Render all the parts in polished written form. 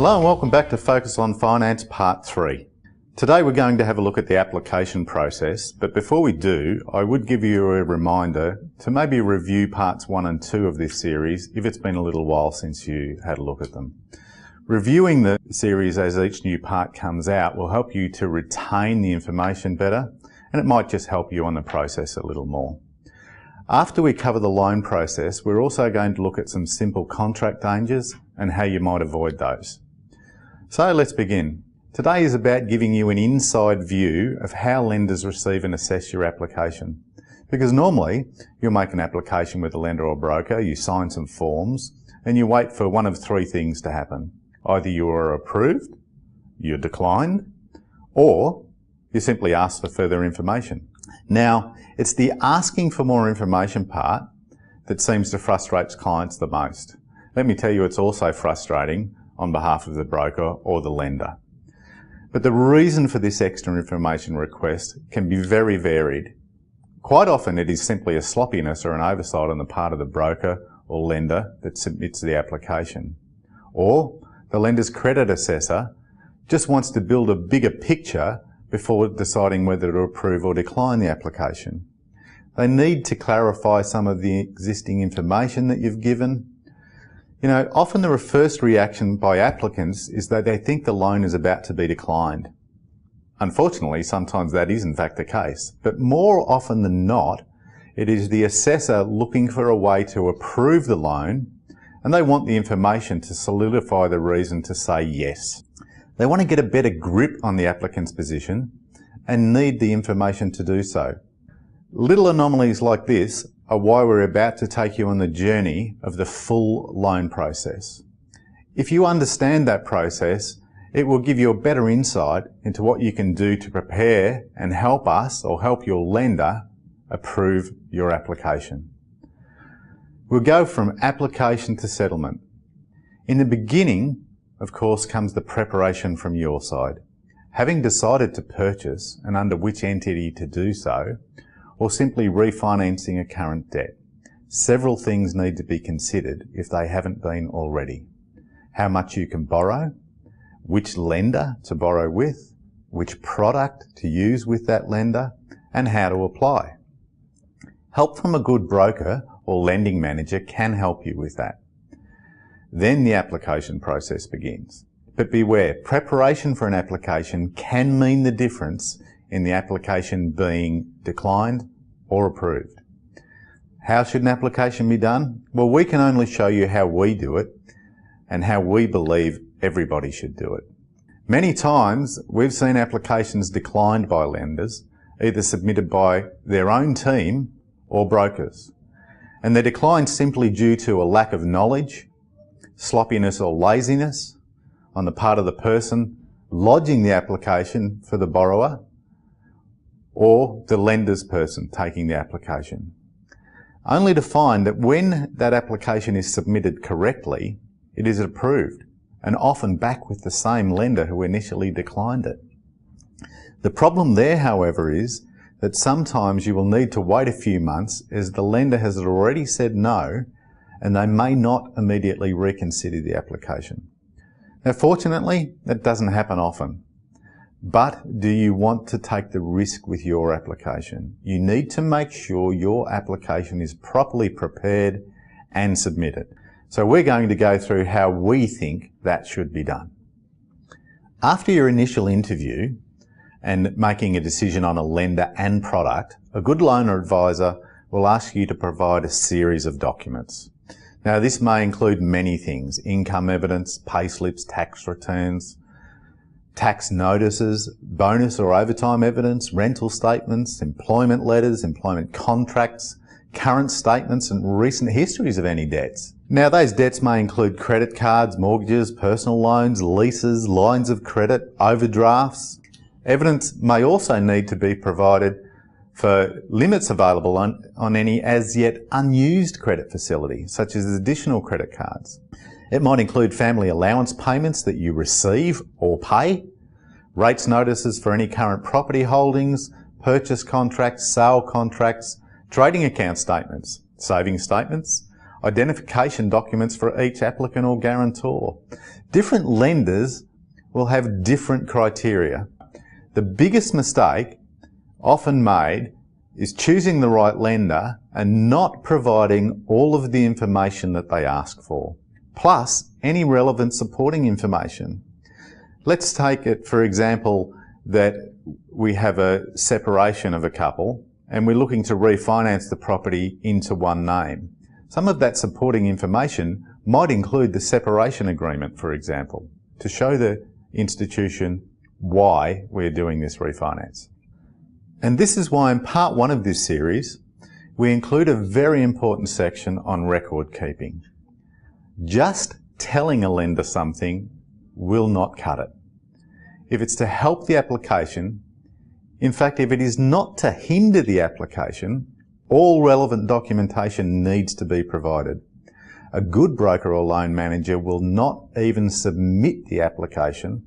Hello and welcome back to Focus on Finance Part 3. Today we're going to have a look at the application process, but before we do, I would give you a reminder to maybe review Parts 1 and 2 of this series if it's been a little while since you had a look at them. Reviewing the series as each new part comes out will help you to retain the information better, and it might just help you on the process a little more. After we cover the loan process, we're also going to look at some simple contract dangers and how you might avoid those. So let's begin. Today is about giving you an inside view of how lenders receive and assess your application. Because normally, you'll make an application with a lender or broker, you sign some forms, and you wait for one of three things to happen. Either you are approved, you're declined, or you simply ask for further information. Now, it's the asking for more information part that seems to frustrate clients the most. Let me tell you, it's also frustrating on behalf of the broker or the lender. But the reason for this extra information request can be very varied. Quite often it is simply a sloppiness or an oversight on the part of the broker or lender that submits the application. Or the lender's credit assessor just wants to build a bigger picture before deciding whether to approve or decline the application. They need to clarify some of the existing information that you've given. You know, often the first reaction by applicants is that they think the loan is about to be declined. Unfortunately, sometimes that is in fact the case, but more often than not, it is the assessor looking for a way to approve the loan, and they want the information to solidify the reason to say yes. They want to get a better grip on the applicant's position and need the information to do so. Little anomalies like this are why we're about to take you on the journey of the full loan process. If you understand that process, it will give you a better insight into what you can do to prepare and help us or help your lender approve your application. We'll go from application to settlement. In the beginning, of course, comes the preparation from your side. Having decided to purchase and under which entity to do so, or simply refinancing a current debt, several things need to be considered if they haven't been already. How much you can borrow, which lender to borrow with, which product to use with that lender, and how to apply. Help from a good broker or lending manager can help you with that. Then the application process begins. But beware, preparation for an application can mean the difference in the application being declined or approved. How should an application be done? Well, we can only show you how we do it and how we believe everybody should do it. Many times we've seen applications declined by lenders, either submitted by their own team or brokers. And they're declined simply due to a lack of knowledge, sloppiness or laziness on the part of the person lodging the application for the borrower or the lender's person taking the application. Only to find that when that application is submitted correctly, it is approved and often back with the same lender who initially declined it. The problem there, however, is that sometimes you will need to wait a few months as the lender has already said no and they may not immediately reconsider the application. Now, fortunately, that doesn't happen often. But do you want to take the risk with your application? You need to make sure your application is properly prepared and submitted. So we're going to go through how we think that should be done. After your initial interview and making a decision on a lender and product, a good loan advisor will ask you to provide a series of documents. Now, this may include many things: income evidence, payslips, tax returns, tax notices, bonus or overtime evidence, rental statements, employment letters, employment contracts, current statements and recent histories of any debts. Now, those debts may include credit cards, mortgages, personal loans, leases, lines of credit, overdrafts. Evidence may also need to be provided for limits available on any as yet unused credit facility, such as additional credit cards. It might include family allowance payments that you receive or pay, rates notices for any current property holdings, purchase contracts, sale contracts, trading account statements, savings statements, identification documents for each applicant or guarantor. Different lenders will have different criteria. The biggest mistake often made is choosing the right lender and not providing all of the information that they ask for, plus any relevant supporting information. Let's take it, for example, that we have a separation of a couple and we're looking to refinance the property into one name. Some of that supporting information might include the separation agreement, for example, to show the institution why we're doing this refinance. And this is why in part 1 of this series, we include a very important section on record keeping. Just telling a lender something will not cut it. If it's to help the application, in fact, if it is not to hinder the application, all relevant documentation needs to be provided. A good broker or loan manager will not even submit the application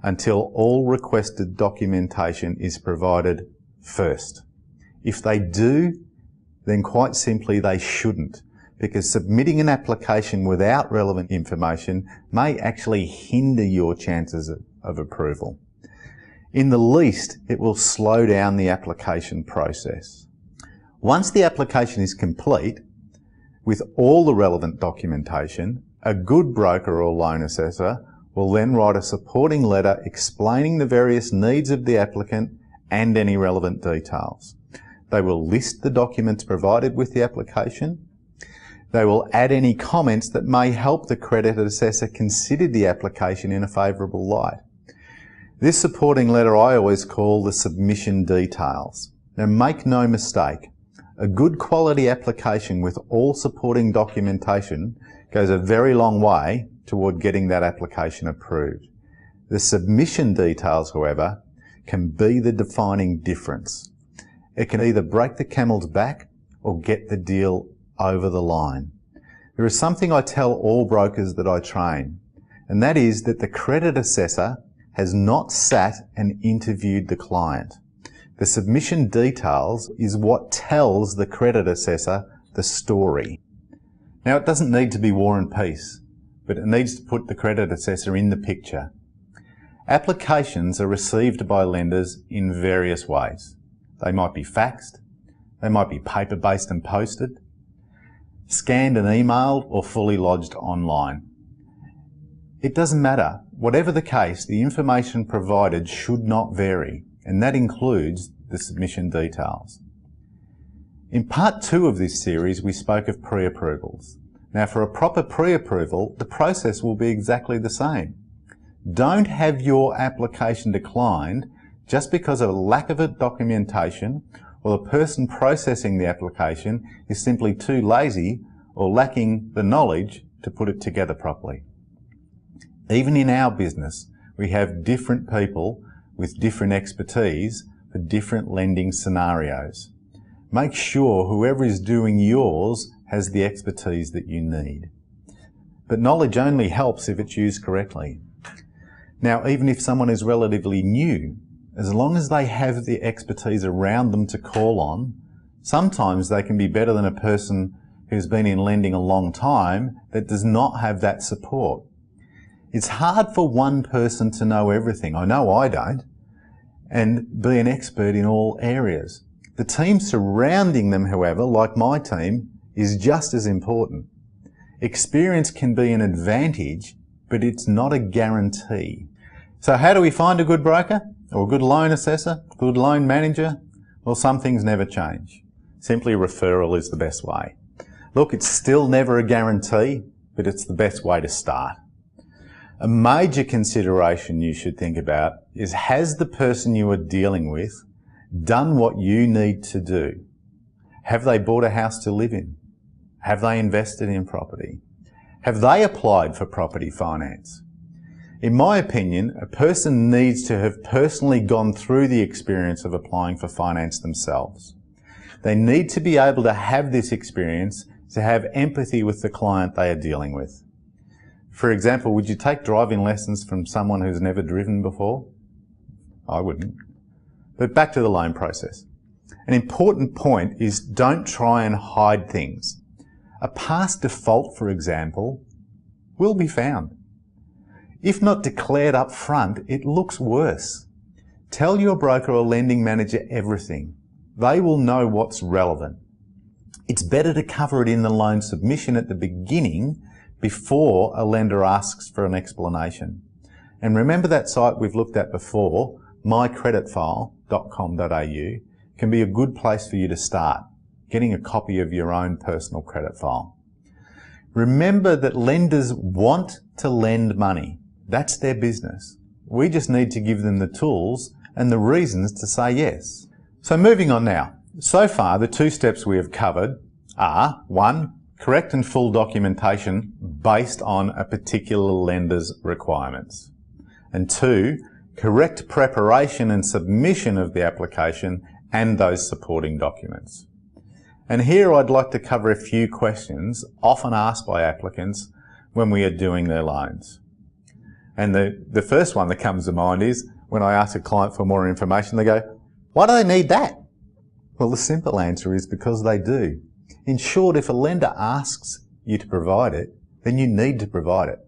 until all requested documentation is provided first. If they do, then quite simply they shouldn't, because submitting an application without relevant information may actually hinder your chances of approval. In the least, it will slow down the application process. Once the application is complete, with all the relevant documentation, a good broker or loan assessor will then write a supporting letter explaining the various needs of the applicant and any relevant details. They will list the documents provided with the application. They will add any comments that may help the credit assessor consider the application in a favourable light. This supporting letter I always call the submission details. Now make no mistake, a good quality application with all supporting documentation goes a very long way toward getting that application approved. The submission details, however, can be the defining difference. It can either break the camel's back or get the deal over the line. There is something I tell all brokers that I train, and that is that the credit assessor has not sat and interviewed the client. The submission details is what tells the credit assessor the story. Now, it doesn't need to be War and Peace, but it needs to put the credit assessor in the picture. Applications are received by lenders in various ways. They might be faxed, they might be paper-based and posted, scanned and emailed, or fully lodged online. It doesn't matter. Whatever the case, the information provided should not vary, and that includes the submission details. In part 2 of this series, we spoke of pre-approvals. Now, for a proper pre-approval, the process will be exactly the same. Don't have your application declined just because of a lack of documentation or the person processing the application is simply too lazy or lacking the knowledge to put it together properly. Even in our business, we have different people with different expertise for different lending scenarios. Make sure whoever is doing yours has the expertise that you need. But knowledge only helps if it's used correctly. Now, even if someone is relatively new, as long as they have the expertise around them to call on, sometimes they can be better than a person who's been in lending a long time that does not have that support. It's hard for one person to know everything. I know I don't, and be an expert in all areas. The team surrounding them, however, like my team, is just as important. Experience can be an advantage, but it's not a guarantee. So how do we find a good broker or a good loan assessor, good loan manager? Well, some things never change. Simply referral is the best way. Look, it's still never a guarantee, but it's the best way to start. A major consideration you should think about is, has the person you are dealing with done what you need to do? Have they bought a house to live in? Have they invested in property? Have they applied for property finance? In my opinion, a person needs to have personally gone through the experience of applying for finance themselves. They need to be able to have this experience to have empathy with the client they are dealing with. For example, would you take driving lessons from someone who's never driven before? I wouldn't. But back to the loan process. An important point is, don't try and hide things. A past default, for example, will be found. If not declared up front, it looks worse. Tell your broker or lending manager everything. They will know what's relevant. It's better to cover it in the loan submission at the beginning before a lender asks for an explanation. And remember that site we've looked at before, mycreditfile.com.au, can be a good place for you to start, getting a copy of your own personal credit file. Remember that lenders want to lend money. That's their business. We just need to give them the tools and the reasons to say yes. So moving on now. So far, the two steps we have covered are 1. Correct and full documentation based on a particular lender's requirements. And 2. Correct preparation and submission of the application and those supporting documents. And here I'd like to cover a few questions often asked by applicants when we are doing their loans. And the first one that comes to mind is when I ask a client for more information, they go, "Why do they need that?" Well, the simple answer is because they do. In short, if a lender asks you to provide it, then you need to provide it.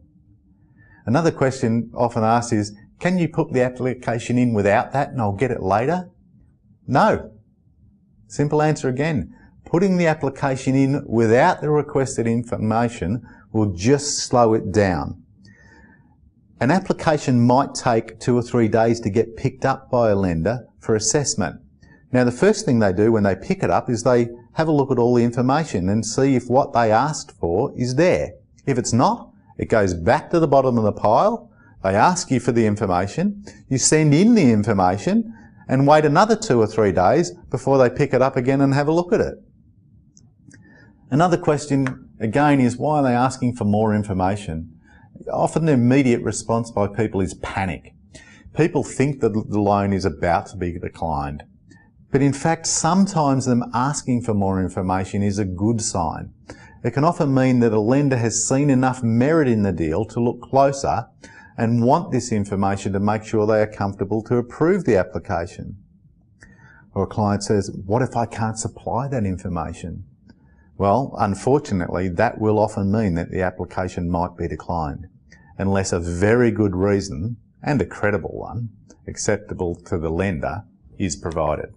Another question often asked is, can you put the application in without that and I'll get it later? No. Simple answer again. Putting the application in without the requested information will just slow it down. An application might take 2 or 3 days to get picked up by a lender for assessment. Now, the first thing they do when they pick it up is they have a look at all the information and see if what they asked for is there. If it's not, it goes back to the bottom of the pile. They ask you for the information, you send in the information and wait another 2 or 3 days before they pick it up again and have a look at it. Another question, again, is why are they asking for more information? Often the immediate response by people is panic. People think that the loan is about to be declined. But in fact, sometimes them asking for more information is a good sign. It can often mean that a lender has seen enough merit in the deal to look closer and want this information to make sure they are comfortable to approve the application. Or a client says, "What if I can't supply that information?" Well, unfortunately, that will often mean that the application might be declined, unless a very good reason, and a credible one, acceptable to the lender, is provided.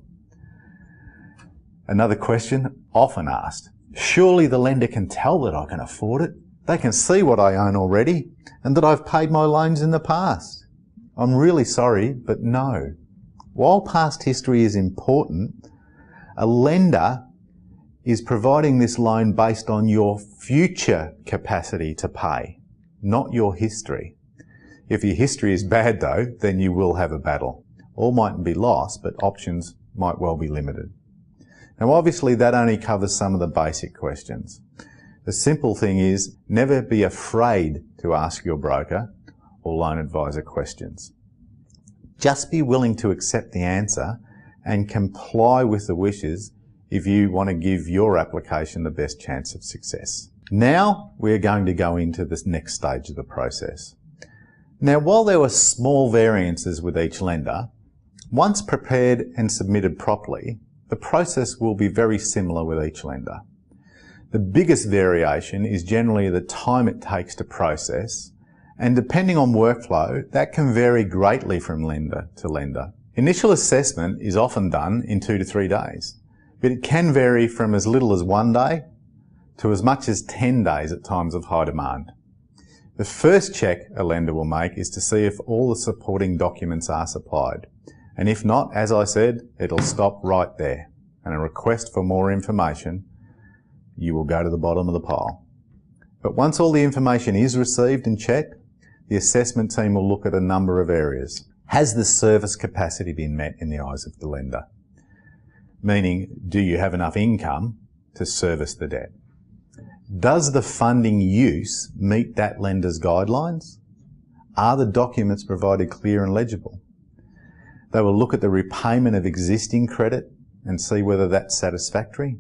Another question often asked, surely the lender can tell that I can afford it. They can see what I own already and that I've paid my loans in the past. I'm really sorry, but no. While past history is important, a lender is providing this loan based on your future capacity to pay, not your history. If your history is bad though, then you will have a battle. All mightn't be lost, but options might well be limited. Now obviously that only covers some of the basic questions. The simple thing is never be afraid to ask your broker or loan advisor questions. Just be willing to accept the answer and comply with the wishes if you want to give your application the best chance of success. Now we're going to go into this next stage of the process. Now while there were small variances with each lender, once prepared and submitted properly, the process will be very similar with each lender. The biggest variation is generally the time it takes to process, and depending on workflow, that can vary greatly from lender to lender. Initial assessment is often done in 2 to 3 days, but it can vary from as little as 1 day to as much as 10 days at times of high demand. The first check a lender will make is to see if all the supporting documents are supplied. And if not, as I said, it'll stop right there. And a request for more information, you will go to the bottom of the pile. But once all the information is received and checked, the assessment team will look at a number of areas. Has the service capacity been met in the eyes of the lender? Meaning, do you have enough income to service the debt? Does the funding use meet that lender's guidelines? Are the documents provided clear and legible? They will look at the repayment of existing credit and see whether that's satisfactory.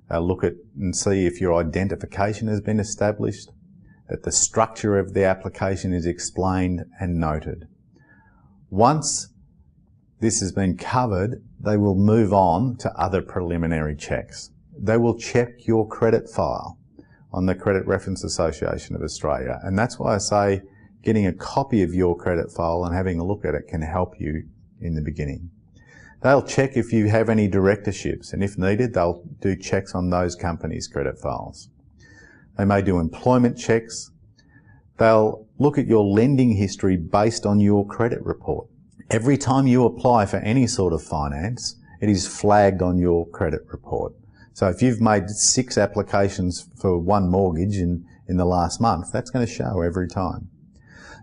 They'll look at and see if your identification has been established, that the structure of the application is explained and noted. Once this has been covered, they will move on to other preliminary checks. They will check your credit file. on the Credit Reference Association of Australia, and that's why I say getting a copy of your credit file and having a look at it can help you in the beginning. They'll check if you have any directorships, and if needed, they'll do checks on those companies' credit files. They may do employment checks. They'll look at your lending history based on your credit report. Every time you apply for any sort of finance, it is flagged on your credit report. So if you've made 6 applications for one mortgage in the last month, that's going to show every time.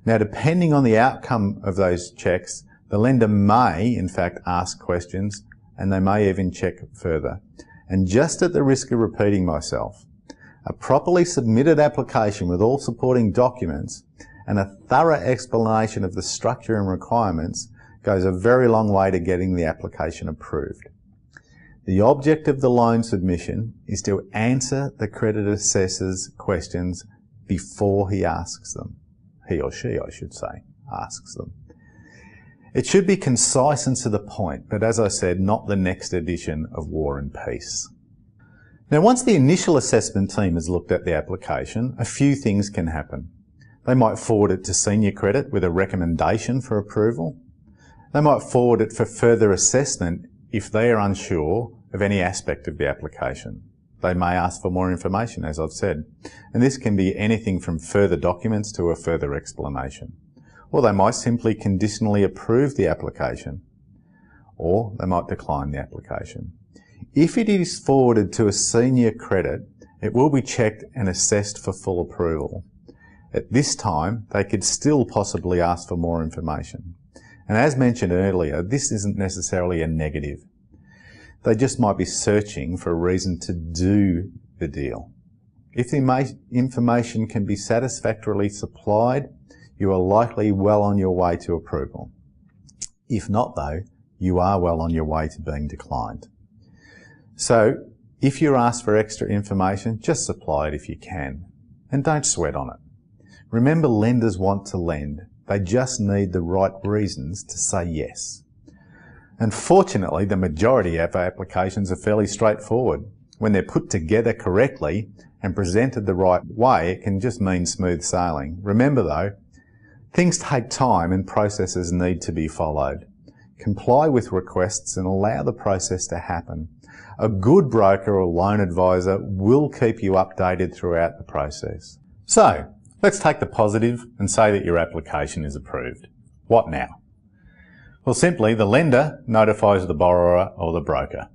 Now, depending on the outcome of those checks, the lender may, in fact, ask questions, and they may even check further. And just at the risk of repeating myself, a properly submitted application with all supporting documents and a thorough explanation of the structure and requirements goes a very long way to getting the application approved. The object of the loan submission is to answer the credit assessor's questions before he asks them. He or she, I should say, asks them. It should be concise and to the point, but as I said, not the next edition of War and Peace. Now, once the initial assessment team has looked at the application, a few things can happen. They might forward it to Senior Credit with a recommendation for approval. They might forward it for further assessment if they are unsure of any aspect of the application. They may ask for more information, as I've said, and this can be anything from further documents to a further explanation. Or they might simply conditionally approve the application, or they might decline the application. If it is forwarded to a Senior Credit, it will be checked and assessed for full approval. At this time, they could still possibly ask for more information. And as mentioned earlier, this isn't necessarily a negative. They just might be searching for a reason to do the deal. If the information can be satisfactorily supplied, you are likely well on your way to approval. If not, though, you are well on your way to being declined. So, if you're asked for extra information, just supply it if you can, and don't sweat on it. Remember, lenders want to lend. They just need the right reasons to say yes. And fortunately, the majority of applications are fairly straightforward. When they're put together correctly and presented the right way, it can just mean smooth sailing. Remember though, things take time and processes need to be followed. Comply with requests and allow the process to happen. A good broker or loan advisor will keep you updated throughout the process. So, let's take the positive and say that your application is approved. What now? Well, simply the lender notifies the borrower or the broker,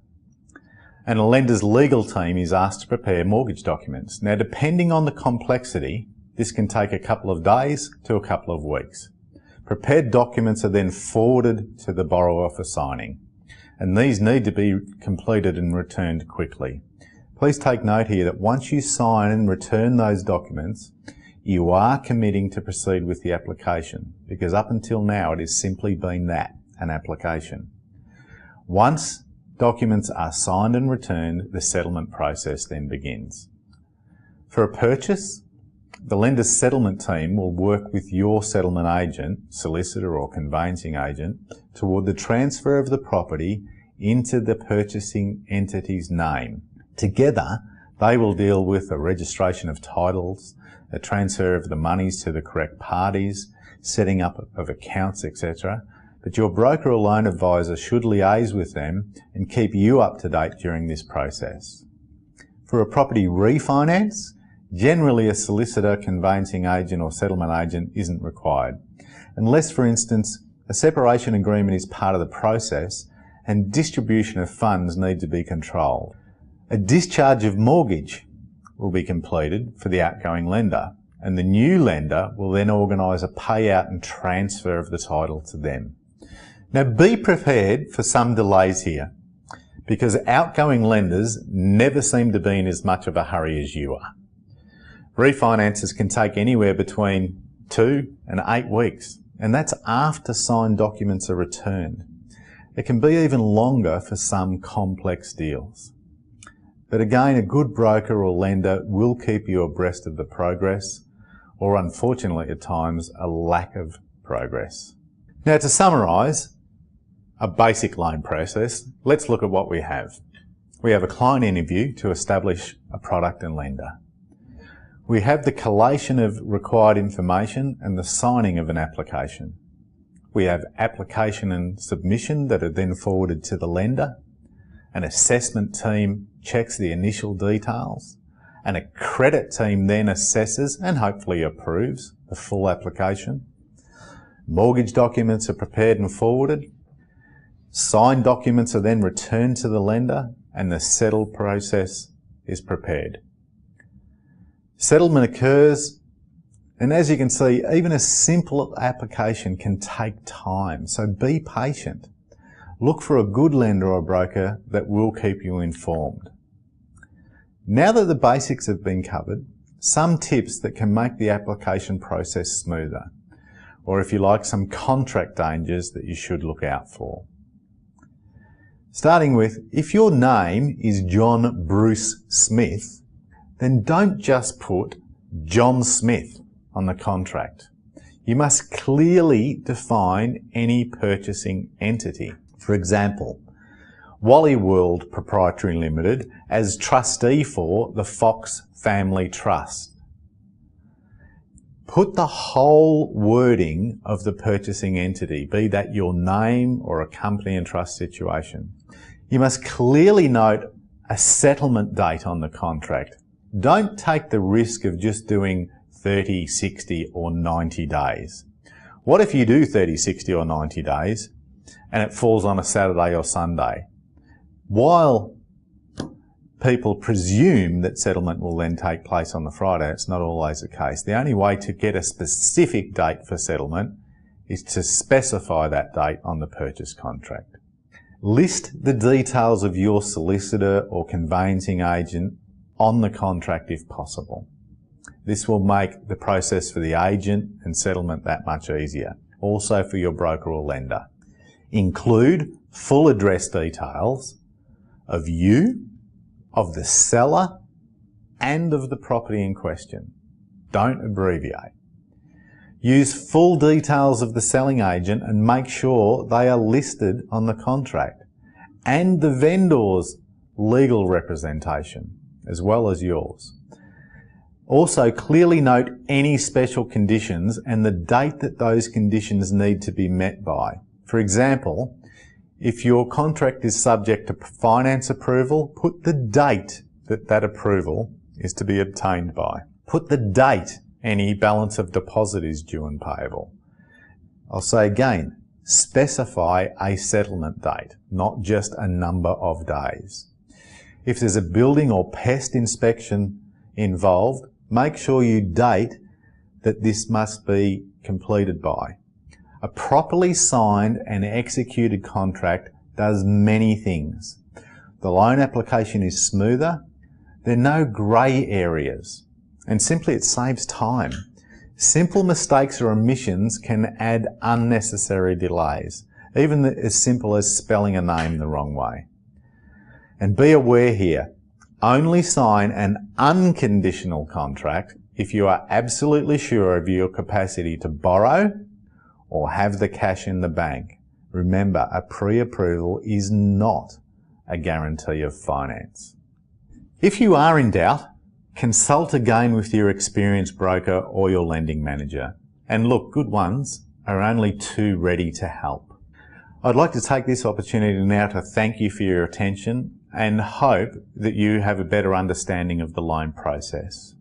and a lender's legal team is asked to prepare mortgage documents. Now, depending on the complexity, this can take a couple of days to a couple of weeks. Prepared documents are then forwarded to the borrower for signing, and these need to be completed and returned quickly. Please take note here that once you sign and return those documents, you are committing to proceed with the application, because up until now it has simply been that, an application. Once documents are signed and returned, the settlement process then begins. For a purchase, the lender's settlement team will work with your settlement agent, solicitor or conveyancing agent, toward the transfer of the property into the purchasing entity's name. Together, they will deal with a registration of titles, a transfer of the monies to the correct parties, setting up of accounts, etc. But your broker or loan advisor should liaise with them and keep you up to date during this process. For a property refinance, generally a solicitor, conveyancing agent or settlement agent isn't required, unless, for instance, a separation agreement is part of the process and distribution of funds need to be controlled. A discharge of mortgage will be completed for the outgoing lender, and the new lender will then organise a payout and transfer of the title to them. Now, be prepared for some delays here, because outgoing lenders never seem to be in as much of a hurry as you are. Refinances can take anywhere between 2 and 8 weeks, and that's after signed documents are returned. It can be even longer for some complex deals. But again, a good broker or lender will keep you abreast of the progress, or unfortunately at times, a lack of progress. Now, to summarise a basic loan process, let's look at what we have. We have a client interview to establish a product and lender. We have the collation of required information and the signing of an application. We have application and submission that are then forwarded to the lender. An assessment team checks the initial details, and a credit team then assesses and hopefully approves the full application. Mortgage documents are prepared and forwarded. Signed documents are then returned to the lender, and the settle process is prepared. Settlement occurs, and as you can see, even a simple application can take time, so be patient. Look for a good lender or broker that will keep you informed. Now that the basics have been covered, some tips that can make the application process smoother, or if you like, some contract dangers that you should look out for. Starting with, if your name is John Bruce Smith, then don't just put John Smith on the contract. You must clearly define any purchasing entity. For example, Wally World Proprietary Limited as trustee for the Fox Family Trust. Put the whole wording of the purchasing entity, be that your name or a company and trust situation. You must clearly note a settlement date on the contract. Don't take the risk of just doing 30, 60 or 90 days. What if you do 30, 60 or 90 days and it falls on a Saturday or Sunday? While people presume that settlement will then take place on the Friday, it's not always the case. The only way to get a specific date for settlement is to specify that date on the purchase contract. List the details of your solicitor or conveyancing agent on the contract if possible. This will make the process for the agent and settlement that much easier. Also for your broker or lender. Include full address details of you, of the seller, and of the property in question. Don't abbreviate. Use full details of the selling agent and make sure they are listed on the contract, and the vendor's legal representation, as well as yours. Also, clearly note any special conditions and the date that those conditions need to be met by. For example, if your contract is subject to finance approval, put the date that that approval is to be obtained by. Put the date any balance of deposit is due and payable. I'll say again, specify a settlement date, not just a number of days. If there's a building or pest inspection involved, make sure you date that this must be completed by. A properly signed and executed contract does many things. The loan application is smoother, there are no grey areas, and simply it saves time. Simple mistakes or omissions can add unnecessary delays, even as simple as spelling a name the wrong way. And be aware here, only sign an unconditional contract if you are absolutely sure of your capacity to borrow or have the cash in the bank. Remember, a pre-approval is not a guarantee of finance. If you are in doubt, consult again with your experienced broker or your lending manager. And look, good ones are only too ready to help. I'd like to take this opportunity now to thank you for your attention and hope that you have a better understanding of the loan process.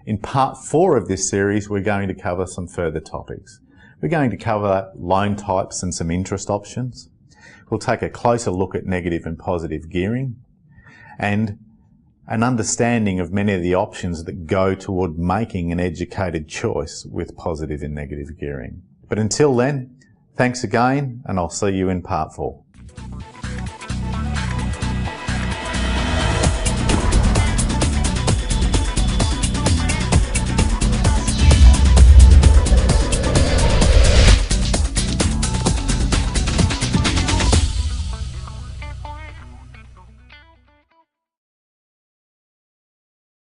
In part 4 of this series, we're going to cover some further topics. We're going to cover loan types and some interest options. We'll take a closer look at negative and positive gearing and an understanding of many of the options that go toward making an educated choice with positive and negative gearing. But until then, thanks again, and I'll see you in part 4.